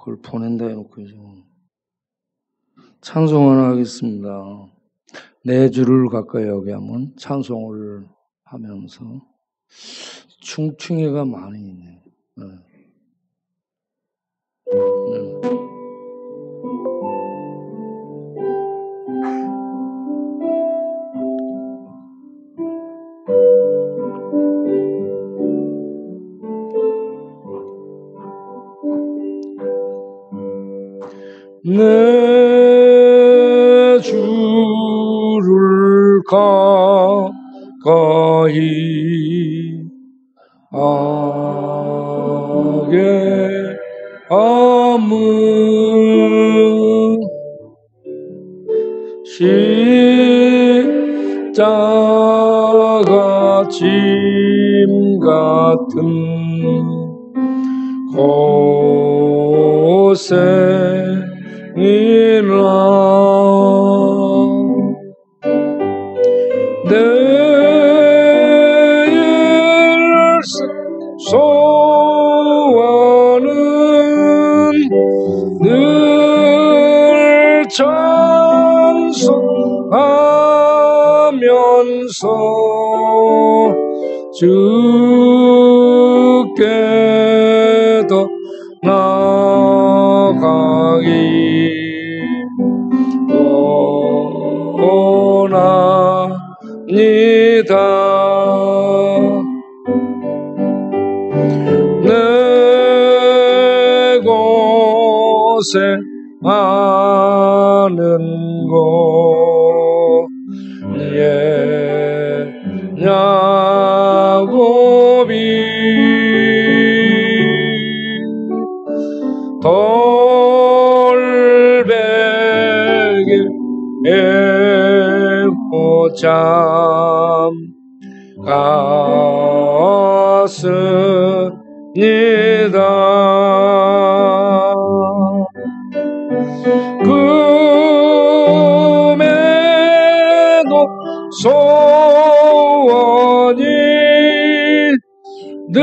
그걸 보낸다 해놓고 지금 찬송 하나 하겠습니다. 내 주를 가까이 하게 하면 찬송을 하면서 충충이가 많이 있네요. 네. 내 주를 가까이 하게 하면 십자가 짐 같은 고생이나 내 소원은 늘 찬송하면서 주께 더 나아가기 원합니다. 내 고생하는 것 야곱이 돌베개 에고 잠갔습니다. 꿈에도 소원이 늘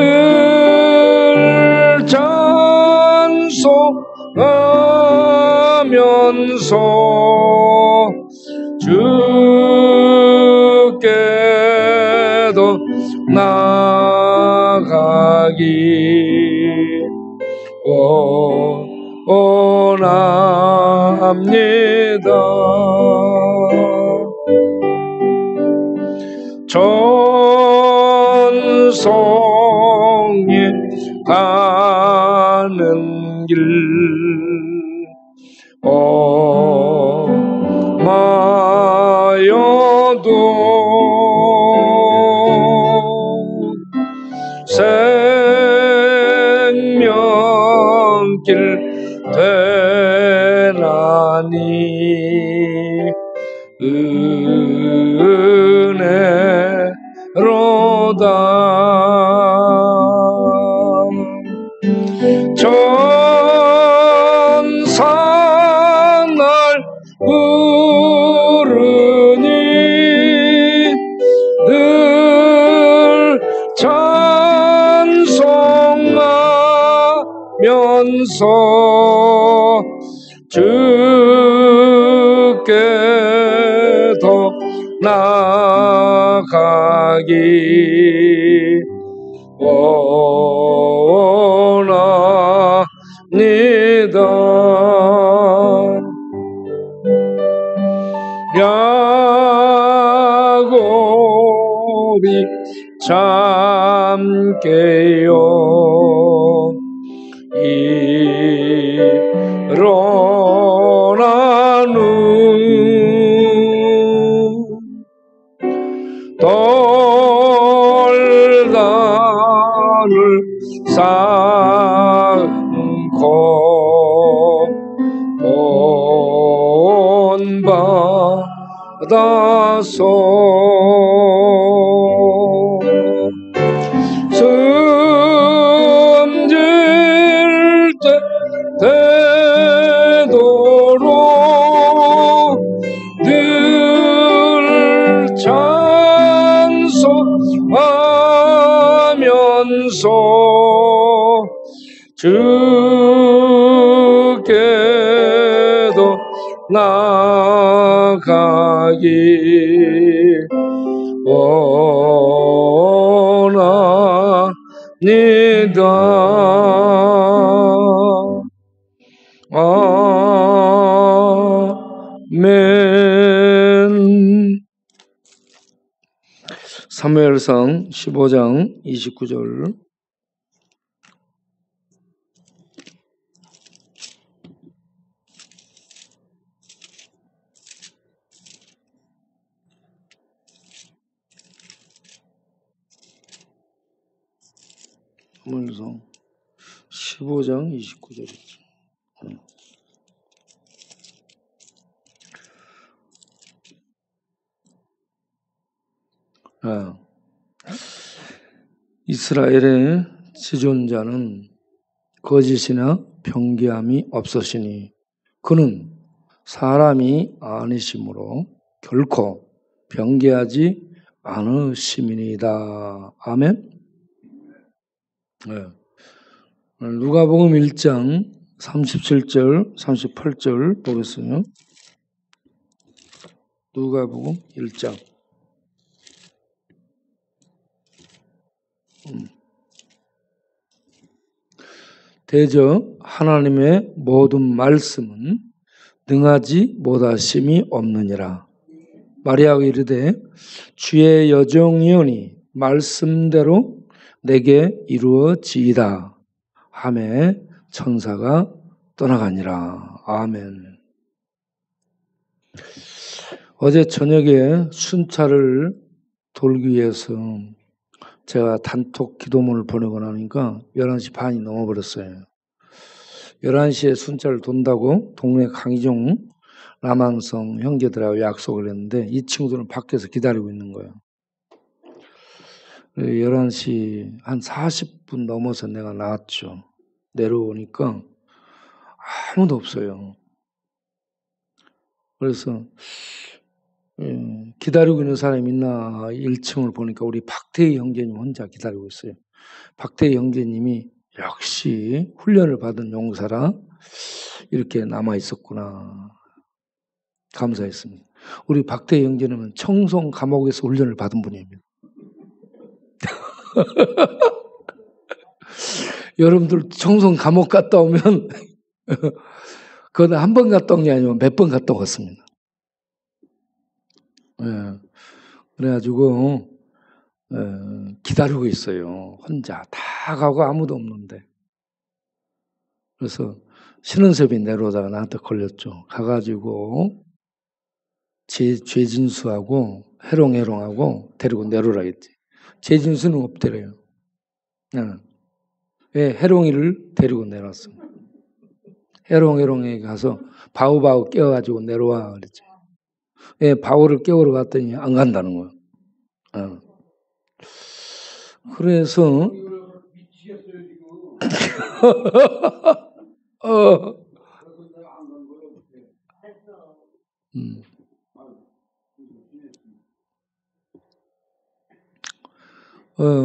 찬송하면서 주께도 나아가기 원합니다. 천성에 가는 길 험하여도 생명길 되나니 은혜로다. 천사 날 부르니 늘 찬송하면서 주께도 나아가기 원합니다. 야곱이 참게요 일어나는 돌단을 쌓고 본받아서 숨질 때 되도록 늘 찬송하면서 주께도 나가기 원합니다. 아멘. 사무엘상 15장 29절. 사무엘상 15장 29절이죠. 이스라엘의 지존자는 거짓이나 변개함이 없으시니 그는 사람이 아니시므로 결코 변개하지 않으심이니이다. 아멘. 네. 누가복음 1장 37절 38절 보겠어요. 누가복음 1장 대저 하나님의 모든 말씀은 능하지 못하심이 없느니라. 마리아가 이르되 주의 여종이오니 말씀대로 내게 이루어지이다 하매 천사가 떠나가니라. 아멘. 어제 저녁에 순찰을 돌기 위해서 제가 단톡 기도문을 보내고 나니까 11시 반이 넘어버렸어요. 11시에 순찰을 돈다고 동네 강희종 남한성 형제들하고 약속을 했는데 이 친구들은 밖에서 기다리고 있는 거예요. 11시 한 40분 넘어서 내가 나왔죠. 내려오니까 아무도 없어요. 그래서 기다리고 있는 사람이 있나 1층을 보니까 우리 박태희 형제님 혼자 기다리고 있어요. 박태희 형제님이 역시 훈련을 받은 용사라 이렇게 남아 있었구나. 감사했습니다. 우리 박태희 형제님은 청송 감옥에서 훈련을 받은 분입니다. 여러분들 청송 감옥 갔다 오면 그건 한 번 갔다 온 게 아니고 몇 번 갔다 왔습니다. 네. 그래가지고 기다리고 있어요. 혼자 다 가고 아무도 없는데. 그래서 신은섭이 내려오다가 나한테 걸렸죠. 가가지고 죄진수하고 해롱하고 데리고 내려오라 했지. 죄진수는 없대래요. 왜 해롱이를 데리고 내려왔어. 해롱에 가서 바우바우 깨워가지고 내려와 그랬죠. 예, 바우를 깨우러 갔더니 안 간다는 거예요. 그래서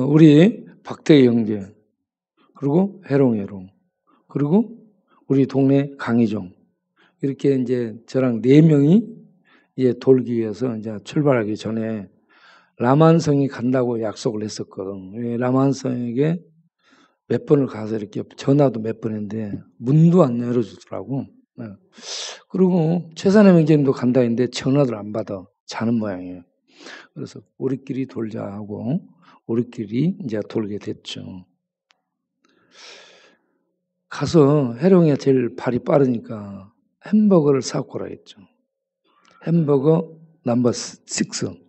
우리 박태희 형제 그리고 해롱 그리고 우리 동네 강희종 이렇게 이제 저랑 4명이 이제 돌기 위해서 이제 출발하기 전에 라만성이 간다고 약속을 했었거든. 라만성에게 몇 번을 가서 이렇게 전화도 몇 번 했는데 문도 안 열어주더라고. 그리고 최산의 형제님도 간다 했는데 전화를 안 받아. 자는 모양이에요. 그래서 우리끼리 돌자 하고 우리끼리 이제 돌게 됐죠. 가서 해롱이가 제일 발이 빠르니까 햄버거를 사고 오라 했죠. 햄버거 넘버 6.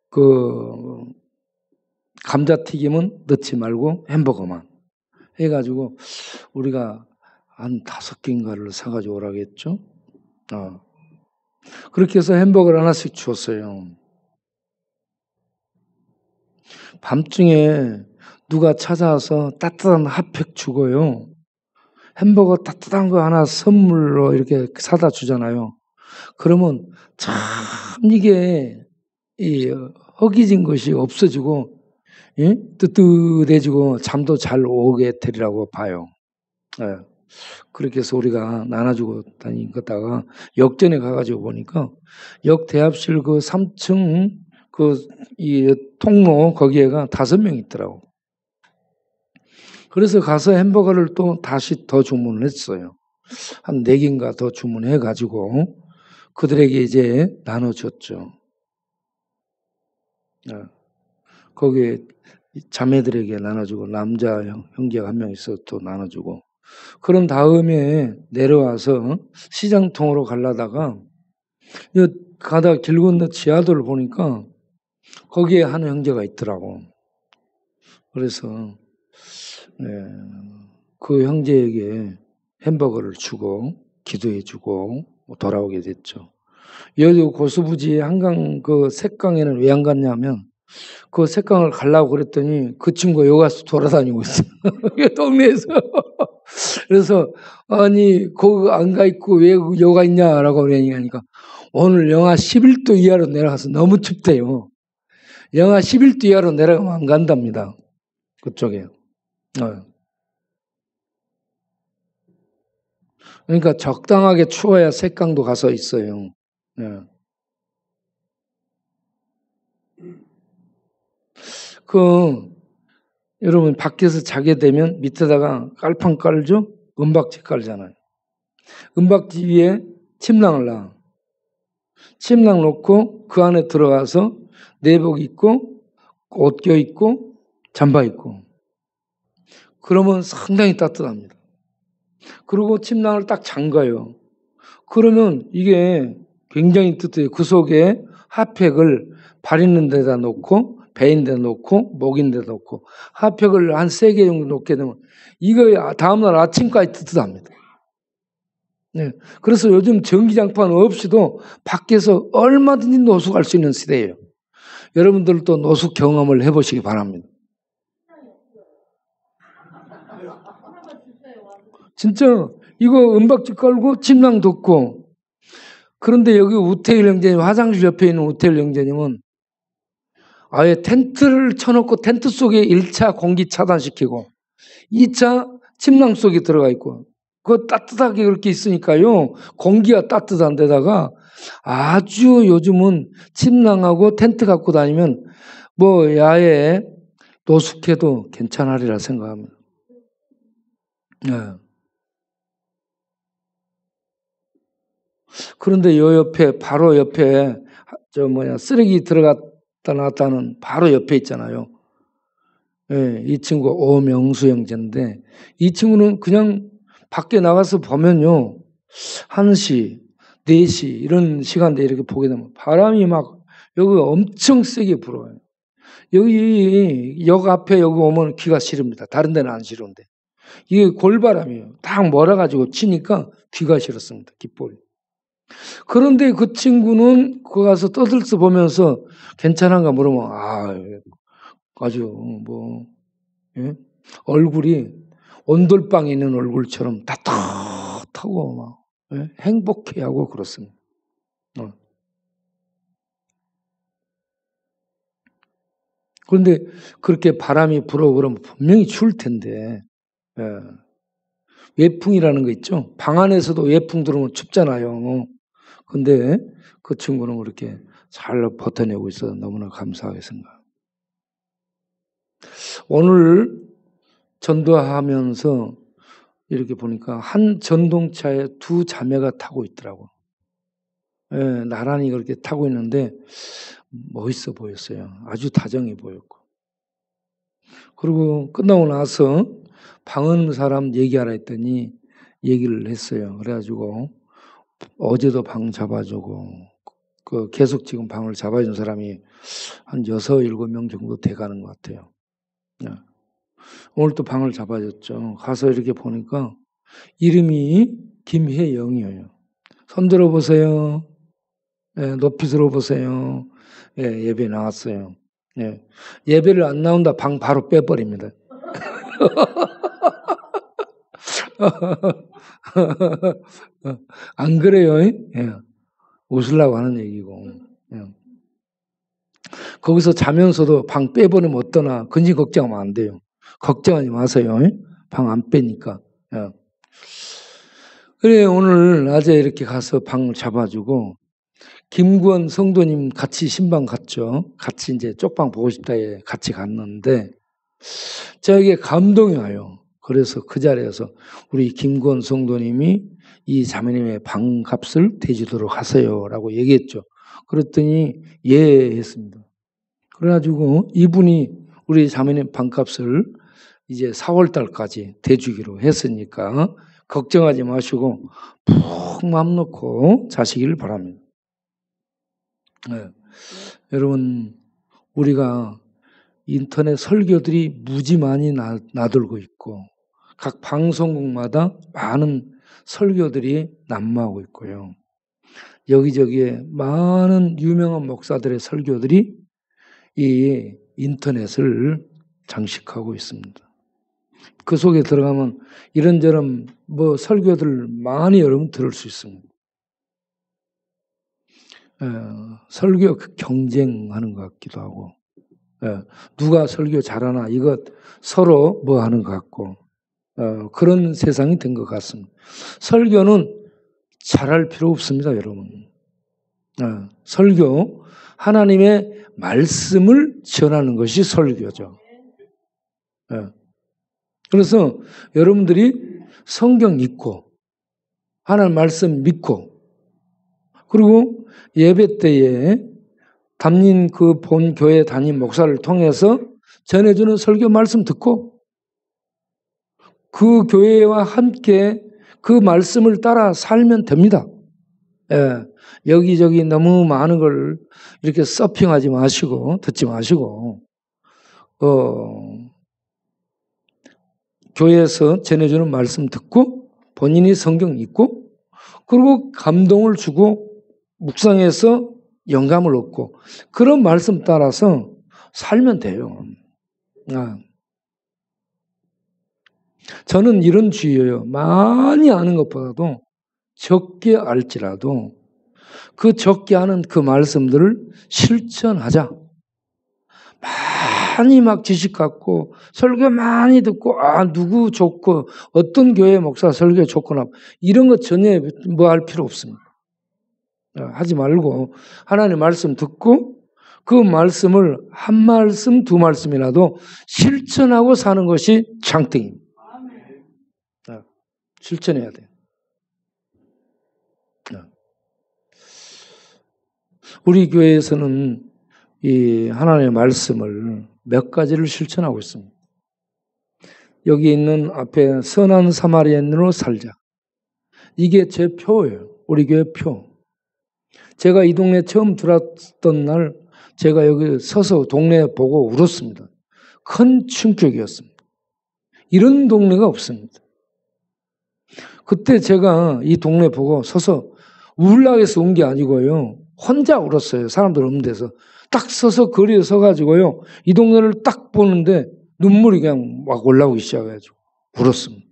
그 감자튀김은 넣지 말고 햄버거만 해가지고 우리가 한 5개인가를 사가지고 오라고 했죠. 그렇게 해서 햄버거를 하나씩 주었어요. 밤중에 누가 찾아와서 따뜻한 핫팩 주고요. 햄버거 따뜻한 거 하나 선물로 이렇게 사다 주잖아요. 그러면 참 이게 이 허기진 것이 없어지고 뜨뜻해지고 잠도 잘 오게 되리라고 봐요. 그렇게 해서 우리가 나눠주고 다니다가 역전에 가가지고 보니까 역 대합실 그 3층 이 통로 거기에가 5명 있더라고. 그래서 가서 햄버거를 또 다시 더 주문을 했어요. 한 4개인가 더 주문해가지고 그들에게 이제 나눠줬죠. 거기에 자매들에게 나눠주고 남자 형제가 한 명 있어서 또 나눠주고 그런 다음에 내려와서 시장통으로 가려다가 가다가 길 건너 지하도를 보니까 거기에 한 형제가 있더라고. 그래서 그 형제에게 햄버거를 주고 기도해주고 돌아오게 됐죠. 여기 고수부지 한강 그 색강에는 왜 안 갔냐면 그 색강을 가려고 그랬더니 그 친구가 여기 가서 돌아다니고 있어. 동네에서. 그래서 아니 거기 안 가 있고 왜 여기 가 있냐라고 그러니까 오늘 영하 11도 이하로 내려가서 너무 춥대요. 영하 11도 이하로 내려가면 안 간답니다. 그쪽에. 그러니까 적당하게 추워야 색강도 가서 있어요. 네. 여러분 밖에서 자게 되면 밑에다가 깔판 깔죠? 은박지 깔잖아요. 은박지 위에 침낭을 놔. 침낭 놓고 그 안에 들어가서 내복 입고 옷 껴 입고 잠바 입고 그러면 상당히 따뜻합니다. 그리고 침낭을 딱 잠가요. 그러면 이게 굉장히 뜨뜻해요. 그 속에 핫팩을 발 있는 데다 놓고 배 있는 데다 놓고 목 있는 데다 놓고 핫팩을 한 3개 정도 놓게 되면 이거 다음날 아침까지 뜨뜻합니다. 네. 그래서 요즘 전기장판 없이도 밖에서 얼마든지 노숙할 수 있는 시대예요. 여러분들도 노숙 경험을 해보시기 바랍니다. 진짜 이거 은박지 깔고 침낭 덮고 그런데 여기 우태일 형제님 화장실 옆에 있는 우태일 형제님은 아예 텐트를 쳐놓고 텐트 속에 1차 공기 차단시키고 2차 침낭 속에 들어가 있고 그거 따뜻하게 그렇게 있으니까요. 공기가 따뜻한 데다가 아주 요즘은 침낭하고 텐트 갖고 다니면 뭐 야외에 노숙해도 괜찮으리라 생각합니다. 네. 그런데 요 옆에 바로 옆에 쓰레기 들어갔다 나왔다는 바로 옆에 있잖아요. 네, 이 친구가 오명수 형제인데 이 친구는 그냥 밖에 나가서 보면요. 1시, 4시 이런 시간대 이렇게 보게 되면 바람이 막 여기 엄청 세게 불어요. 여기 역 앞에 여기 오면 귀가 시립니다. 다른 데는 안 시려운데. 이게 골바람이에요. 딱 몰아가지고 치니까 귀가 싫었습니다. 귓볼이. 그런데 그 친구는 거기 가서 떠들서 보면서 괜찮은가 물으면 아주 예? 얼굴이 온돌방에 있는 얼굴처럼 따뜻하고 막 예? 행복해하고 그렇습니다. 그런데 그렇게 바람이 불어 그러면 분명히 추울 텐데 예. 외풍이라는 거 있죠. 방 안에서도 외풍 들어오면 춥잖아요. 근데 그 친구는 그렇게 잘 버텨내고 있어서 너무나 감사하게 생각합니다. 오늘 전도하면서 이렇게 보니까 한 전동차에 2 자매가 타고 있더라고. 예, 나란히 그렇게 타고 있는데 멋있어 보였어요. 아주 다정해 보였고. 그리고 끝나고 나서 방 없는 사람 얘기하라 했더니 얘기를 했어요. 그래가지고 어제도 방 잡아주고 계속 지금 방을 잡아준 사람이 한 6, 7명 정도 돼가는 것 같아요. 네. 오늘 또 방을 잡아줬죠. 가서 이렇게 보니까 이름이 김혜영이에요. 손 들어보세요. 네, 높이 들어보세요. 네, 예배 나왔어요. 네. 예배를 안 나온다 방 바로 빼버립니다. 안 그래요? 예. 웃으려고 하는 얘기고. 예. 거기서 자면서도 방 빼버리면 어떠나 근심 걱정하면 안 돼요. 걱정하지 마세요. 방 안 빼니까. 예. 그래, 오늘 낮에 이렇게 가서 방을 잡아주고, 김구원 성도님 같이 신방 갔죠. 같이 이제 쪽방 보고 싶다에 같이 갔는데, 저에게 감동이 와요. 그래서 그 자리에서 우리 김구원 성도님이 이 자매님의 방값을 대주도록 하세요 라고 얘기했죠. 그랬더니 예 했습니다. 그래가지고 이분이 우리 자매님 방값을 이제 4월 달까지 대주기로 했으니까 걱정하지 마시고 푹 마음 놓고 자시길 바랍니다. 네. 여러분, 우리가 인터넷 설교들이 무지 많이 나돌고 있고 각 방송국마다 많은 설교들이 난무하고 있고요. 여기저기에 많은 유명한 목사들의 설교들이 이 인터넷을 장식하고 있습니다. 그 속에 들어가면 이런저런 설교들 많이 여러분 들을 수 있습니다. 설교 경쟁하는 것 같기도 하고, 누가 설교 잘하나 이것 서로 뭐 하는 것 같고, 그런 세상이 된 것 같습니다. 설교는 잘할 필요 없습니다, 여러분. 설교, 하나님의 말씀을 전하는 것이 설교죠. 그래서 여러분들이 성경 읽고, 하나님 말씀 믿고, 그리고 예배 때에 담임 그 본 교회 담임 목사를 통해서 전해주는 설교 말씀 듣고, 그 교회와 함께 그 말씀을 따라 살면 됩니다. 여기저기 너무 많은 걸 이렇게 서핑하지 마시고, 듣지 마시고, 교회에서 전해주는 말씀 듣고, 본인이 성경 읽고, 그리고 감동을 주고, 묵상해서 영감을 얻고, 그런 말씀 따라서 살면 돼요. 저는 이런 주의예요. 많이 아는 것보다도 적게 알지라도 그 적게 아는 그 말씀들을 실천하자. 많이 막 지식 갖고 설교 많이 듣고 누구 좋고 어떤 교회 목사 설교 좋거나 이런 것 전혀 뭐 할 필요 없습니다. 하지 말고 하나님 말씀 듣고 그 말씀을 한 말씀 두 말씀이라도 실천하고 사는 것이 장땡입니다. 실천해야 돼요. 우리 교회에서는 이 하나님의 말씀을 몇 가지를 실천하고 있습니다. 여기 있는 앞에 선한 사마리아인으로 살자. 이게 제 표예요. 우리 교회 표. 제가 이 동네 처음 들어왔던 날 제가 여기 서서 동네 보고 울었습니다. 큰 충격이었습니다. 이런 동네가 없습니다. 그때 제가 이 동네 보고 서서 울라고 해서 온 게 아니고요. 혼자 울었어요. 사람들 없는 데서. 딱 서서 거리에 서가지고요. 이 동네를 딱 보는데 눈물이 그냥 막 올라오기 시작해가지고 울었습니다.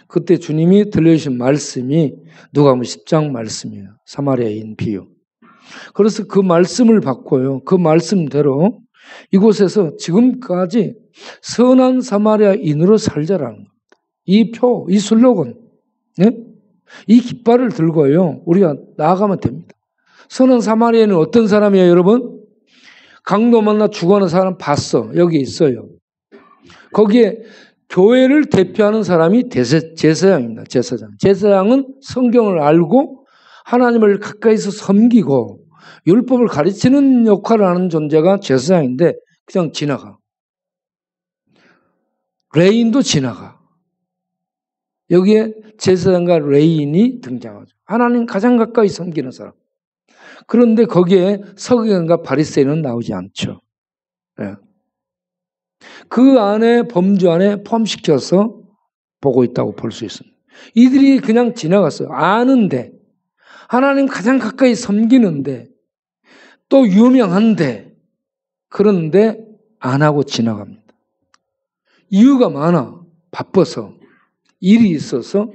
그때 주님이 들려주신 말씀이 누가복음 10장 말씀이에요. 사마리아인 비유. 그래서 그 말씀을 받고요. 그 말씀대로 이곳에서 지금까지 선한 사마리아인으로 살자라는 겁니다. 이 표, 이 슬로건, 네? 이 깃발을 들고요. 우리가 나아가면 됩니다. 선한 사마리아인은 어떤 사람이에요, 여러분? 강도 만나 죽어가는 사람 봤어. 여기 있어요. 거기에 교회를 대표하는 사람이 제사장입니다. 제사장. 제사장은 성경을 알고 하나님을 가까이서 섬기고 율법을 가르치는 역할을 하는 존재가 제사장인데 그냥 지나가. 레인도 지나가. 여기에 제사장과 레인이 등장하죠. 하나님 가장 가까이 섬기는 사람. 그런데 거기에 서기관과 바리새인은 나오지 않죠. 네. 그 안에 범주 안에 포함시켜서 보고 있다고 볼 수 있습니다. 이들이 그냥 지나갔어요. 아는데 하나님 가장 가까이 섬기는데 또 유명한데 그런데 안 하고 지나갑니다. 이유가 많아. 바빠서 일이 있어서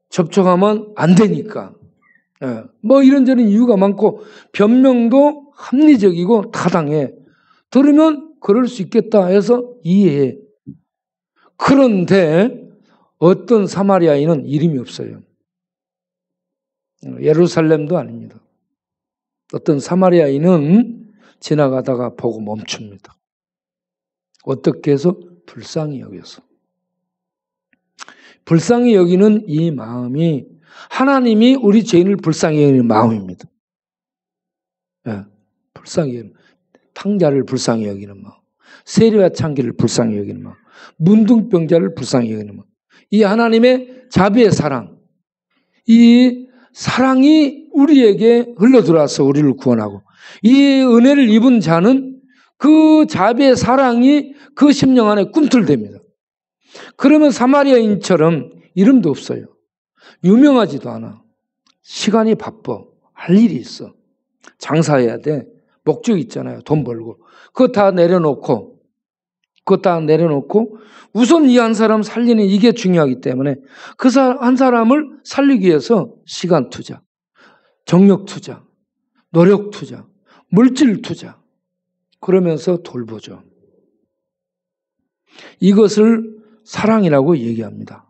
접촉하면 안 되니까 뭐 이런저런 이유가 많고 변명도 합리적이고 타당해. 들으면 그럴 수 있겠다 해서 이해해. 그런데 어떤 사마리아인은 이름이 없어요. 예루살렘도 아닙니다. 어떤 사마리아인은 지나가다가 보고 멈춥니다. 어떻게 해서? 불쌍히 여겨서. 불쌍히 여기는 이 마음이 하나님이 우리 죄인을 불쌍히 여기는 마음입니다. 예, 불쌍히 여기는, 탕자를 불쌍히 여기는 마음, 세리와 창기를 불쌍히 여기는 마음, 문둥병자를 불쌍히 여기는 마음. 이 하나님의 자비의 사랑, 이 사랑이 우리에게 흘러들어와서 우리를 구원하고, 이 은혜를 입은 자는 그 자비의 사랑이 그 심령 안에 꿈틀댑니다. 그러면 사마리아인처럼 이름도 없어요. 유명하지도 않아. 시간이 바빠. 할 일이 있어. 장사해야 돼. 목적 있잖아요. 돈 벌고. 그거 다 내려놓고 우선 이 한 사람 살리는 이게 중요하기 때문에 그 한 사람을 살리기 위해서 시간 투자, 정력 투자, 노력 투자, 물질 투자, 그러면서 돌보죠. 이것을 사랑이라고 얘기합니다.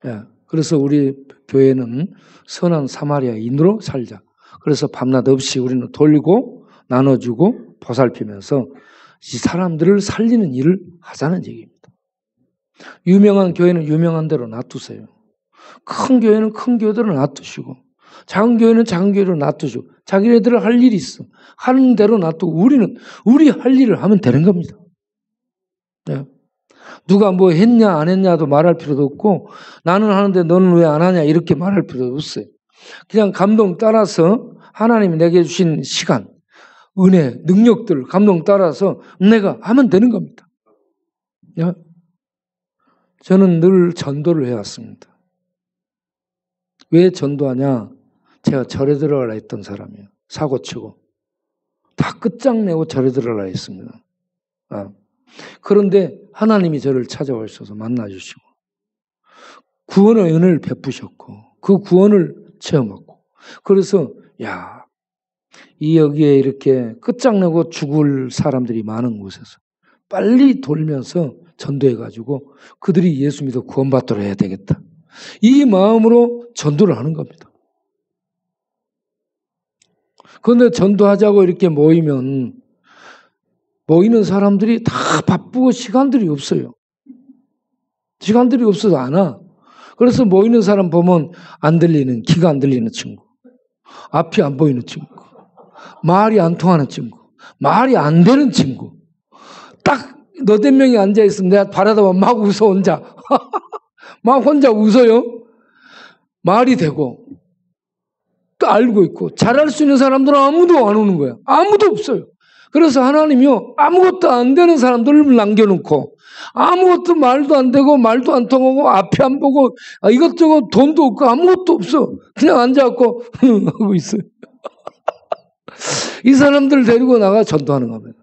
예, 그래서 우리 교회는 선한 사마리아인으로 살자. 그래서 밤낮 없이 우리는 돌리고 나눠주고 보살피면서 이 사람들을 살리는 일을 하자는 얘기입니다. 유명한 교회는 유명한 대로 놔두세요. 큰 교회는 큰 교회대로 놔두시고, 작은 교회는 작은 교회로 놔두시고, 자기네들 할 일이 있어. 하는 대로 놔두고 우리는 우리 할 일을 하면 되는 겁니다. 네. 누가 뭐 했냐 안 했냐도 말할 필요도 없고, 나는 하는데 너는 왜 안 하냐 이렇게 말할 필요도 없어요. 그냥 감동 따라서 하나님이 내게 주신 시간, 은혜, 능력들 감동 따라서 내가 하면 되는 겁니다. 네. 저는 늘 전도를 해왔습니다. 왜 전도하냐? 제가 절에 들어가라 했던 사람이에요. 사고치고 다 끝장내고 절에 들어가라 했습니다. 그런데 하나님이 저를 찾아오셔서 만나주시고 구원의 은혜를 베푸셨고 그 구원을 체험하고, 그래서 이 여기에 이렇게 끝장내고 죽을 사람들이 많은 곳에서 빨리 돌면서 전도해가지고 그들이 예수 믿어 구원받도록 해야 되겠다. 이 마음으로 전도를 하는 겁니다. 그런데 전도하자고 이렇게 모이면 모이는 사람들이 다 바쁘고 시간들이 없어요. 시간들이 없어서 안 와. 그래서 모이는 사람 보면 안 들리는, 귀가 안 들리는 친구, 앞이 안 보이는 친구, 말이 안 통하는 친구, 말이 안 되는 친구, 딱 너댓 명이 앉아있으면 내가 바라다보면 막 웃어 혼자. 막 혼자 웃어요. 말이 되고 또 알고 있고 잘할 수 있는 사람들은 아무도 안 오는 거야. 아무도 없어요. 그래서 하나님이요, 아무것도 안 되는 사람들을 남겨놓고 아무것도 말도 안 되고 말도 안 통하고 앞에 안 보고 이것저것 돈도 없고 아무것도 없어. 그냥 앉아갖고 하고 있어요. 이 사람들을 데리고 나가 전도하는 겁니다.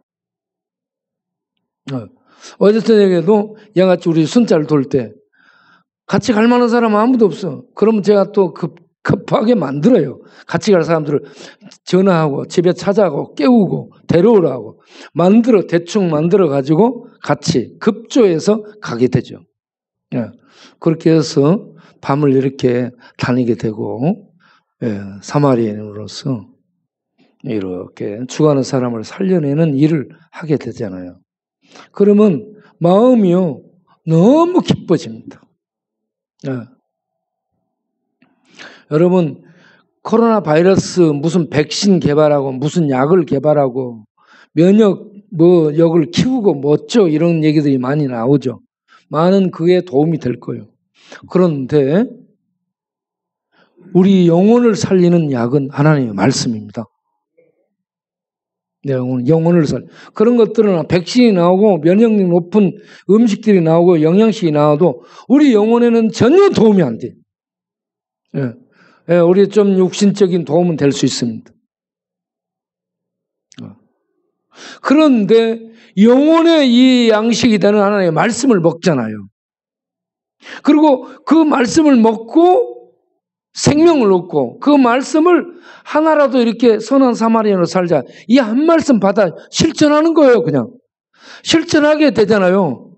어제 저녁에도 얘같이 우리 순자를 돌 때 같이 갈 만한 사람은 아무도 없어. 그러면 제가 또 급하게 만들어요. 같이 갈 사람들을 전화하고 집에 찾아가고 깨우고 데려오라고 대충 만들어 가지고 같이 급조해서 가게 되죠. 그렇게 해서 밤을 이렇게 다니게 되고, 사마리아인으로서 이렇게 죽어가는 사람을 살려내는 일을 하게 되잖아요. 그러면 마음이요 너무 기뻐집니다. 여러분, 코로나 바이러스 무슨 백신 개발하고 무슨 약을 개발하고 면역력을 키우고 뭐 어쩌 이런 얘기들이 많이 나오죠. 많은 그에 도움이 될 거예요. 그런데 우리 영혼을 살리는 약은 하나님의 말씀입니다. 영혼을 그런 것들은 백신이 나오고 면역력 높은 음식들이 나오고 영양식이 나와도 우리 영혼에는 전혀 도움이 안 돼. 우리 좀 육신적인 도움은 될 수 있습니다. 그런데 영혼의 이 양식이 되는 하나님의 말씀을 먹잖아요. 그리고 그 말씀을 먹고 생명을 얻고 그 말씀을 하나라도 이렇게 선한 사마리아인으로 살자. 이 한 말씀 받아 실천하는 거예요. 그냥 실천하게 되잖아요.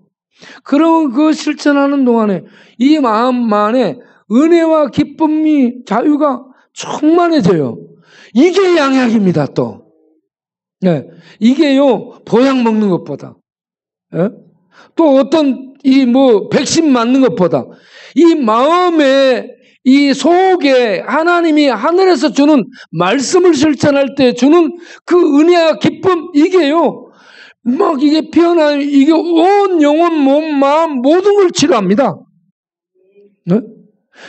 그런 그 실천하는 동안에 이 마음 안에 은혜와 기쁨이 자유가 충만해져요. 이게 양약입니다. 또 네, 이게요 보약 먹는 것보다 예? 또 어떤 이 뭐 백신 맞는 것보다 이 마음에 이 속에 하나님이 하늘에서 주는 말씀을 실천할 때 주는 그 은혜와 기쁨 이게요 막 이게 피어나요. 이게 온 영혼, 몸, 마음 모든 걸 치료합니다. 네?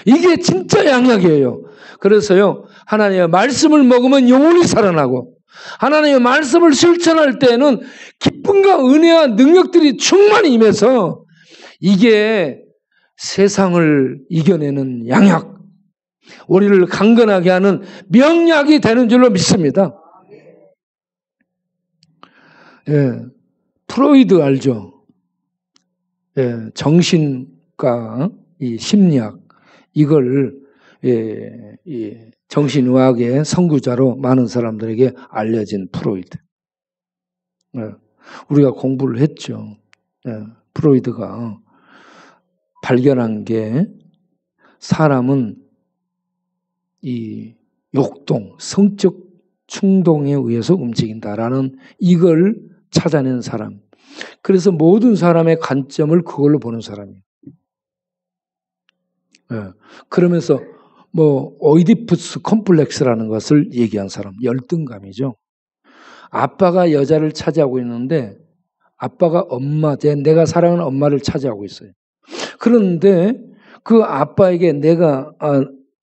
이게 진짜 양약이에요. 그래서요 하나님의 말씀을 먹으면 영혼이 살아나고 하나님의 말씀을 실천할 때는 기쁨과 은혜와 능력들이 충만히 임해서 이게 세상을 이겨내는 양약, 우리를 강건하게 하는 명약이 되는 줄로 믿습니다. 예, 프로이드 알죠? 예, 정신과 이 심리학 이걸 이 정신의학의 선구자로 많은 사람들에게 알려진 프로이드. 예, 우리가 공부를 했죠. 예, 프로이드가 발견한 게 사람은 이 욕동, 성적 충동에 의해서 움직인다라는 이걸 찾아낸 사람. 그래서 모든 사람의 관점을 그걸로 보는 사람이에요. 예. 그러면서 뭐 오이디푸스 컴플렉스라는 것을 얘기한 사람, 열등감이죠. 아빠가 여자를 차지하고 있는데 아빠가 내가 사랑하는 엄마를 차지하고 있어요. 그런데 그 아빠에게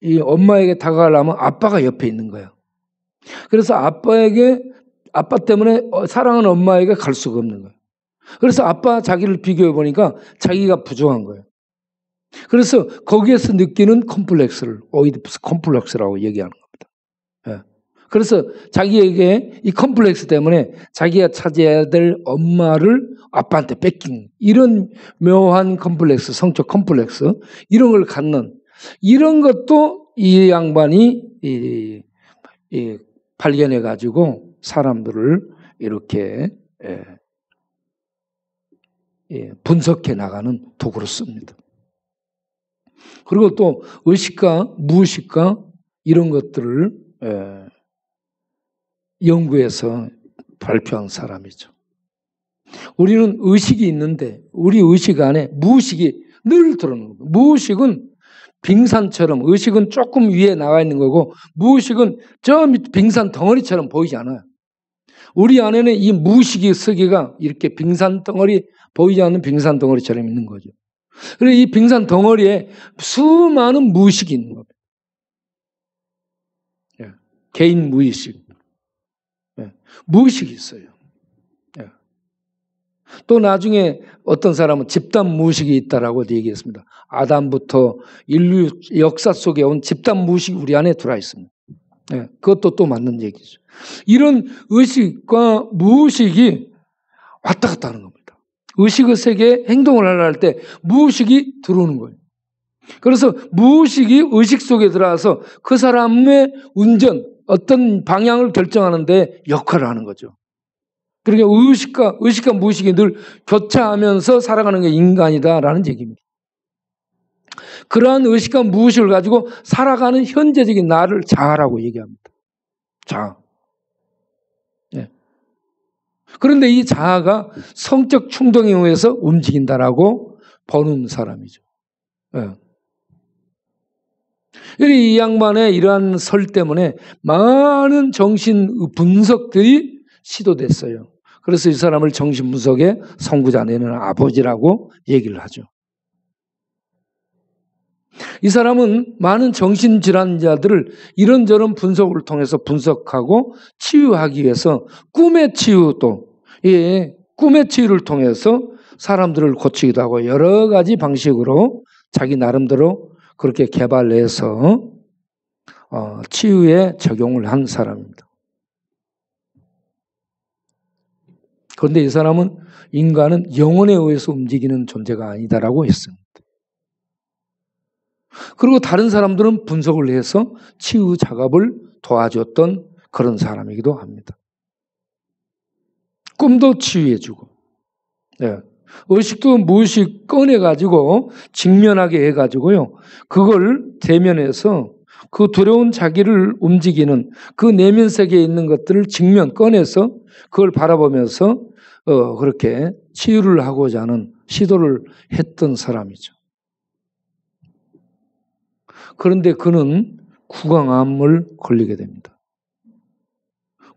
이 엄마에게 다가가려면 아빠가 옆에 있는 거예요. 그래서 아빠 때문에 사랑하는 엄마에게 갈 수가 없는 거예요. 그래서 아빠 자기를 비교해 보니까 자기가 부족한 거예요. 그래서 거기에서 느끼는 컴플렉스를 오이디푸스 컴플렉스라고 얘기하는 겁니다. 예. 그래서 자기에게 이 컴플렉스 때문에 자기가 차지해야 될 엄마를 아빠한테 뺏긴 이런 묘한 컴플렉스, 성적 컴플렉스 이런 걸 갖는 이런 것도 이 양반이 발견해 가지고 사람들을 이렇게 분석해 나가는 도구로 씁니다. 그리고 또 의식과 무의식과 이런 것들을 연구해서 발표한 사람이죠. 우리는 의식이 있는데 우리 의식 안에 무의식이 늘 들어오는 거예요. 무의식은 빙산처럼 의식은 조금 위에 나와 있는 거고 무의식은 저 밑 빙산 덩어리처럼 보이지 않아요. 우리 안에는 이 무의식의 세계가 이렇게 빙산 덩어리 보이지 않는 빙산 덩어리처럼 있는 거죠. 그리고 이 빙산 덩어리에 수많은 무의식이 있는 겁니다. 예. 개인 무의식. 예. 무의식이 있어요. 예. 또 나중에 어떤 사람은 집단 무의식이 있다라고 얘기했습니다. 아담부터 인류 역사 속에 온 집단 무의식이 우리 안에 들어와 있습니다. 예. 그것도 또 맞는 얘기죠. 이런 의식과 무의식이 왔다 갔다 하는 겁니다. 의식의 세계에 행동을 하려 할 때 무의식이 들어오는 거예요. 그래서 무의식이 의식 속에 들어와서 그 사람의 운전, 어떤 방향을 결정하는 데 역할을 하는 거죠. 그러니까 의식과 무의식이 늘 교차하면서 살아가는 게 인간이다라는 얘기입니다. 그러한 의식과 무의식을 가지고 살아가는 현재적인 나를 자아라고 얘기합니다. 자아. 네. 그런데 이 자아가 성적 충동에 의해서 움직인다라고 보는 사람이죠. 네. 이 양반의 이러한 설 때문에 많은 정신 분석들이 시도됐어요. 그래서 이 사람을 정신 분석의 선구자 내는 아버지라고 얘기를 하죠. 이 사람은 많은 정신질환자들을 이런저런 분석을 통해서 분석하고 치유하기 위해서 꿈의 치유도, 꿈의 치유를 통해서 사람들을 고치기도 하고 여러 가지 방식으로 자기 나름대로 그렇게 개발해서 치유에 적용을 한 사람입니다. 그런데 이 사람은 인간은 영혼에 의해서 움직이는 존재가 아니다라고 했습니다. 그리고 다른 사람들은 분석을 해서 치유 작업을 도와줬던 그런 사람이기도 합니다. 꿈도 치유해주고. 네. 의식도 무의식 꺼내가지고 직면하게 해가지고요. 그걸 대면해서 그 두려운 자기를 움직이는 그 내면 세계에 있는 것들을 직면 꺼내서 그걸 바라보면서 그렇게 치유를 하고자 하는 시도를 했던 사람이죠. 그런데 그는 구강암을 걸리게 됩니다.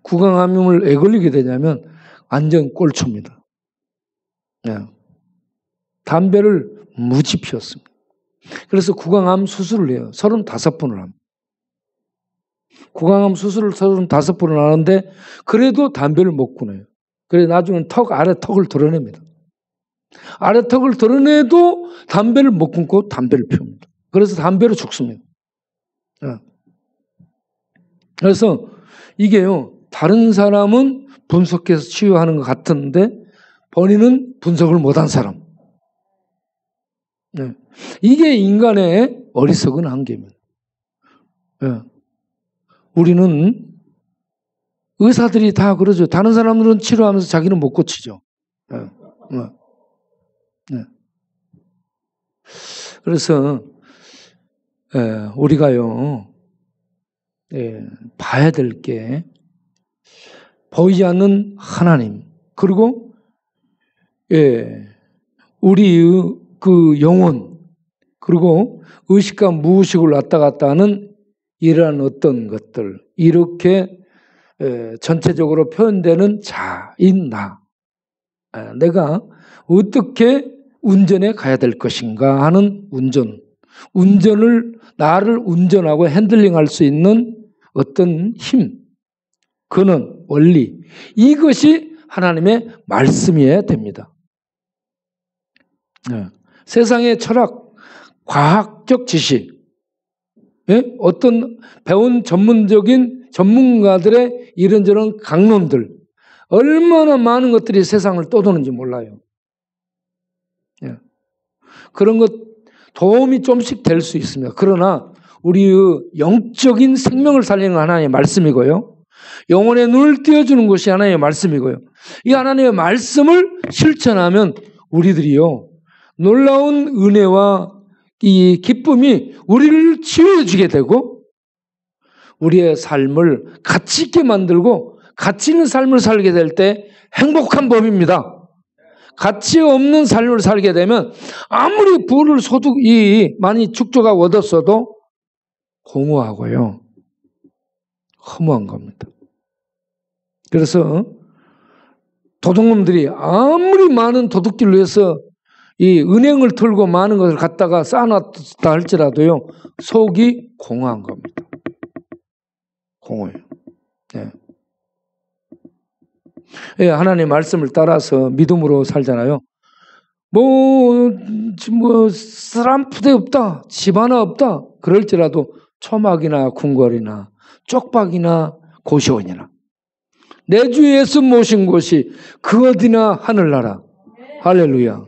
구강암을 왜 걸리게 되냐면 완전 꼴초입니다. 네. 담배를 무지 피웠습니다. 그래서 구강암 수술을 해요. 35번을 합니다. 구강암 수술을 35번을 하는데 그래도 담배를 못 끊어요. 그래 나중에 아래 턱을 드러냅니다. 아래 턱을 드러내도 담배를 못 끊고 담배를 피웁니다. 그래서 담배로 죽습니다. 그래서 이게요, 다른 사람은 분석해서 치유하는 것 같은데 본인은 분석을 못한 사람. 이게 인간의 어리석은 한계입니다. 우리는 의사들이 다 그러죠. 다른 사람들은 치료하면서 자기는 못 고치죠. 그래서 우리가요, 봐야 될 게 보이지 않는 하나님, 그리고 우리의 그 영혼, 그리고 의식과 무의식을 왔다 갔다 하는 이러한 어떤 것들, 이렇게 전체적으로 표현되는 자인 나, 내가 어떻게 운전에 가야 될 것인가 하는 운전을 나를 운전하고 핸들링할 수 있는 어떤 힘, 그는 원리, 이것이 하나님의 말씀이어야 됩니다. 세상의 철학, 과학적 지식, 어떤 배운 전문가들의 이런저런 강론들, 얼마나 많은 것들이 세상을 떠도는지 몰라요. 그런 것 도움이 좀씩 될 수 있습니다. 그러나 우리의 영적인 생명을 살리는 하나님의 말씀이고요, 영혼의 눈을 띄워주는 것이 하나님의 말씀이고요, 이 하나님의 말씀을 실천하면 우리들이요, 놀라운 은혜와 이 기쁨이 우리를 치유해 주게 되고 우리의 삶을 가치 있게 만들고 가치 있는 삶을 살게 될 때 행복한 법입니다. 가치 없는 삶을 살게 되면 아무리 부를 소득이 많이 축조가 얻었어도 공허하고요, 허무한 겁니다. 그래서 도둑놈들이 아무리 많은 도둑질로 해서 이 은행을 털고 많은 것을 갖다가 쌓아놨다 할지라도요, 속이 공허한 겁니다. 공허해요. 하나님의 말씀을 따라서 믿음으로 살잖아요. 뭐 사람 푸대 없다, 집 하나 없다 그럴지라도 초막이나 궁궐이나 쪽박이나 고시원이나 내 주 예수 모신 곳이 그 어디나 하늘나라. 할렐루야.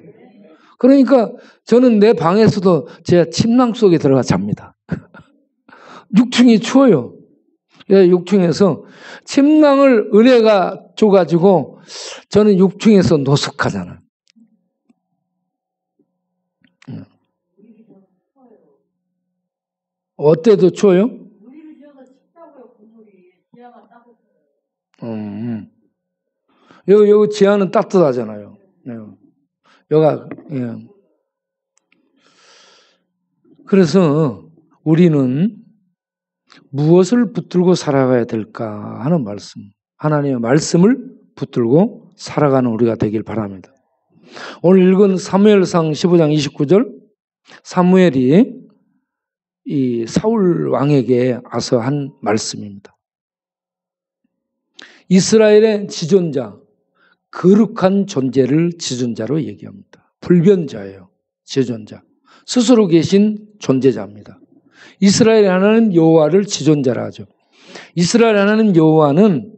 그러니까 저는 내 방에서도 제 침낭 속에 들어가 잡니다. 6층이 추워요. 6층에서 침낭을 은혜가 줘가지고 저는 6층에서 노숙하잖아요. 어때도 추워요? 여기 지하는 따뜻하잖아요. 여가, 그래서 우리는 무엇을 붙들고 살아가야 될까 하는 말씀, 하나님의 말씀을 붙들고 살아가는 우리가 되길 바랍니다. 오늘 읽은 사무엘상 15장 29절, 사무엘이 이 사울 왕에게 와서 한 말씀입니다. 이스라엘의 지존자, 거룩한 존재를 지존자로 얘기합니다. 불변자예요. 지존자. 스스로 계신 존재자입니다. 이스라엘 하나님 여호와를 지존자라 하죠. 이스라엘 하나님 여호와는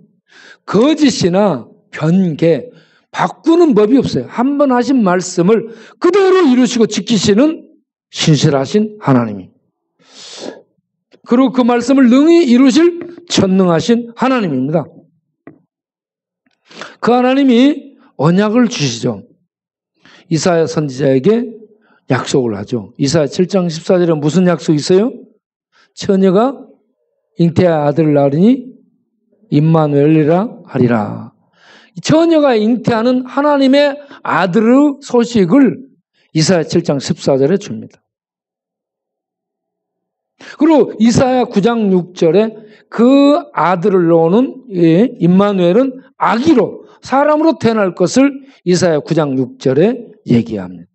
거짓이나 변개, 바꾸는 법이 없어요. 한 번 하신 말씀을 그대로 이루시고 지키시는 신실하신 하나님이. 그리고 그 말씀을 능히 이루실 전능하신 하나님입니다. 그 하나님이 언약을 주시죠. 이사야 선지자에게 약속을 하죠. 이사야 7장 14절에 무슨 약속이 있어요? 처녀가 잉태의 아들을 낳으니 임마누엘이라 하리라. 처녀가 잉태하는 하나님의 아들의 소식을 이사야 7장 14절에 줍니다. 그리고 이사야 9장 6절에 그 아들을 낳는 임마누엘은 아기로 사람으로 태어날 것을 이사야 9장 6절에 얘기합니다.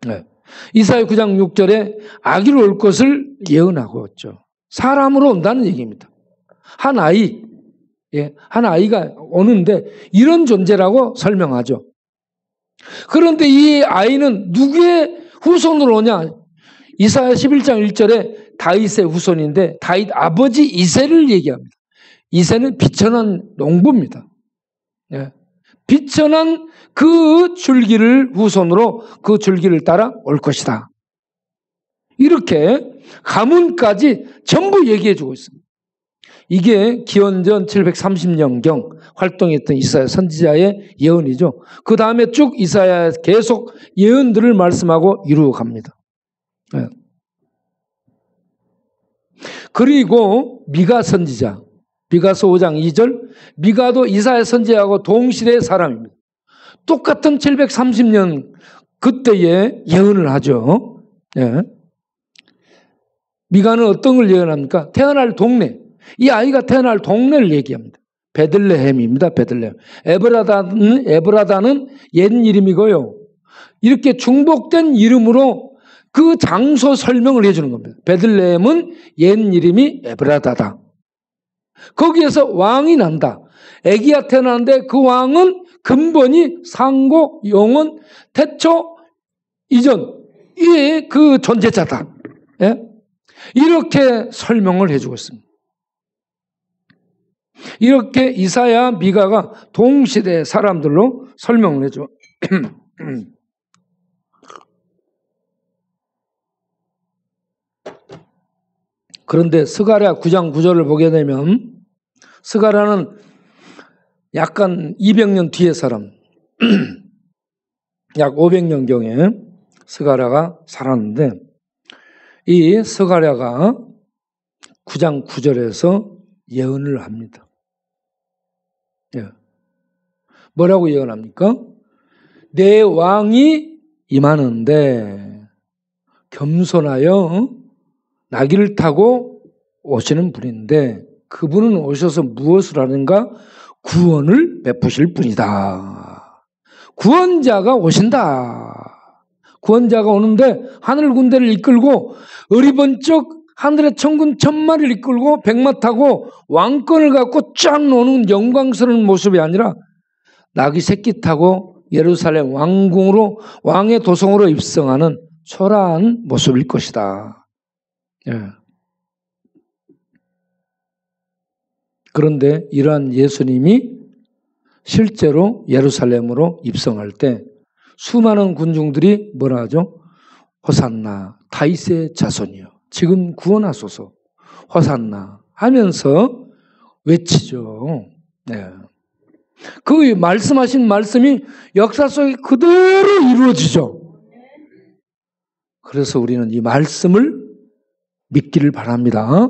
네. 이사야 9장 6절에 아기로 올 것을 예언하고 있죠. 사람으로 온다는 얘기입니다. 한 아이, 한 아이가 오는데 이런 존재라고 설명하죠. 그런데 이 아이는 누구의 후손으로 오냐? 이사야 11장 1절에 다윗의 후손인데 다윗 아버지 이새를 얘기합니다. 이새는 비천한 농부입니다. 비천한 그 줄기를 후손으로 그 줄기를 따라 올 것이다. 이렇게 가문까지 전부 얘기해 주고 있습니다. 이게 기원전 730년경 활동했던 이사야 선지자의 예언이죠. 그 다음에 쭉 이사야 계속 예언들을 말씀하고 이루어 갑니다. 그리고 미가 선지자, 미가서 5장 2절, 미가도 이사야 선지자하고 동시대의 사람입니다. 똑같은 730년 그때에 예언을 하죠. 미가는 어떤 걸 예언합니까? 태어날 동네, 이 아이가 태어날 동네를 얘기합니다. 베들레헴입니다. 베들레헴. 에브라다는 옛 이름이고요. 이렇게 중복된 이름으로 그 장소 설명을 해주는 겁니다. 베들레헴은 옛 이름이 에브라다다. 거기에서 왕이 난다. 애기가 태어나는데 그 왕은 근본이 상고, 영원, 태초, 이전 이 그 존재자다. 이렇게 설명을 해주고 있습니다. 이렇게 이사야, 미가가 동시대 사람들로 설명을 해줘. 그런데 스가랴 9장 9절을 보게 되면 스가랴는 약간 200년 뒤의 사람, 약 500년경에 스가랴가 살았는데 이 스가랴가 9장 9절에서 예언을 합니다. 뭐라고 예언합니까? 내 왕이 임하는데 겸손하여 나귀를 타고 오시는 분인데 그분은 오셔서 무엇을 하는가? 구원을 베푸실 분이다. 구원자가 오신다. 구원자가 오는데 하늘 군대를 이끌고 어리번쩍 하늘의 천군 천마를 이끌고 백마 타고 왕권을 갖고 쫙 노는 영광스러운 모습이 아니라 나귀 새끼 타고 예루살렘 왕궁으로 왕의 도성으로 입성하는 초라한 모습일 것이다. 그런데 이러한 예수님이 실제로 예루살렘으로 입성할 때 수많은 군중들이 뭐라 하죠? 호산나 다윗의 자손이여 지금 구원하소서 호산나 하면서 외치죠. 그 말씀하신 말씀이 역사 속에 그대로 이루어지죠. 그래서 우리는 이 말씀을 믿기를 바랍니다.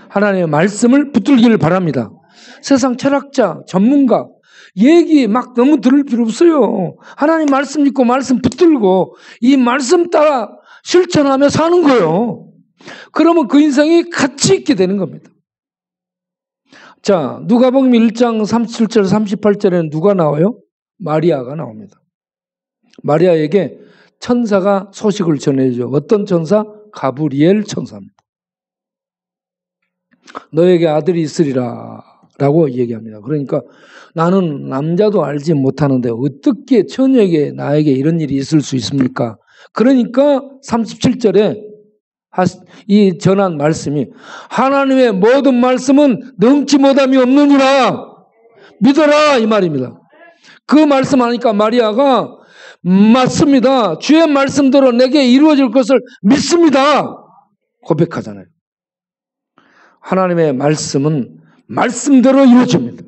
하나님의 말씀을 붙들기를 바랍니다. 세상 철학자, 전문가 얘기 막 너무 들을 필요 없어요. 하나님 말씀 믿고 말씀 붙들고 이 말씀 따라 실천하며 사는 거예요. 그러면 그 인생이 가치 있게 되는 겁니다. 자, 누가복음 1장 37절 38절에는 누가 나와요? 마리아가 나옵니다. 마리아에게 천사가 소식을 전해줘. 어떤 천사? 가브리엘 천사입니다. 너에게 아들이 있으리라 라고 얘기합니다. 그러니까 나는 남자도 알지 못하는데 어떻게 처녀에게 나에게 이런 일이 있을 수 있습니까? 그러니까 37절에 이 전한 말씀이 하나님의 모든 말씀은 능치 못함이 없느니라 믿어라 이 말입니다. 그 말씀하니까 마리아가 맞습니다. 주의 말씀대로 내게 이루어질 것을 믿습니다. 고백하잖아요. 하나님의 말씀은 말씀대로 이루어집니다.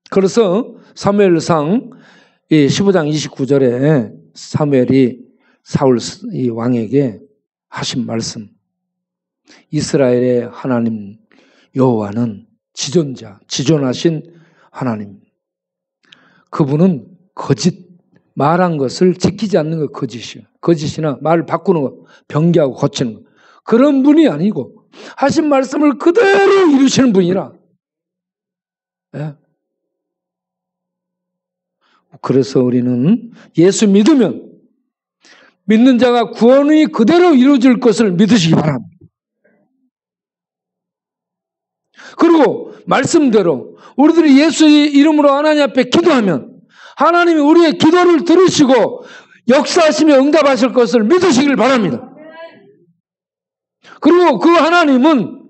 그래서 사무엘상 이 15장 29절에 사무엘이 사울 이 왕에게 하신 말씀. 이스라엘의 하나님 여호와는 지존자, 지존하신 하나님. 그분은 거짓, 말한 것을 지키지 않는 거 거짓이에요. 거짓이나 말을 바꾸는 거, 변개하고 고치는 거. 그런 분이 아니고 하신 말씀을 그대로 이루시는 분이라. 예. 그래서 우리는 예수 믿으면 믿는 자가 구원이 그대로 이루어질 것을 믿으시기 바랍니다. 그리고 말씀대로 우리들이 예수의 이름으로 하나님 앞에 기도하면 하나님이 우리의 기도를 들으시고 역사하시며 응답하실 것을 믿으시길 바랍니다. 그리고 그 하나님은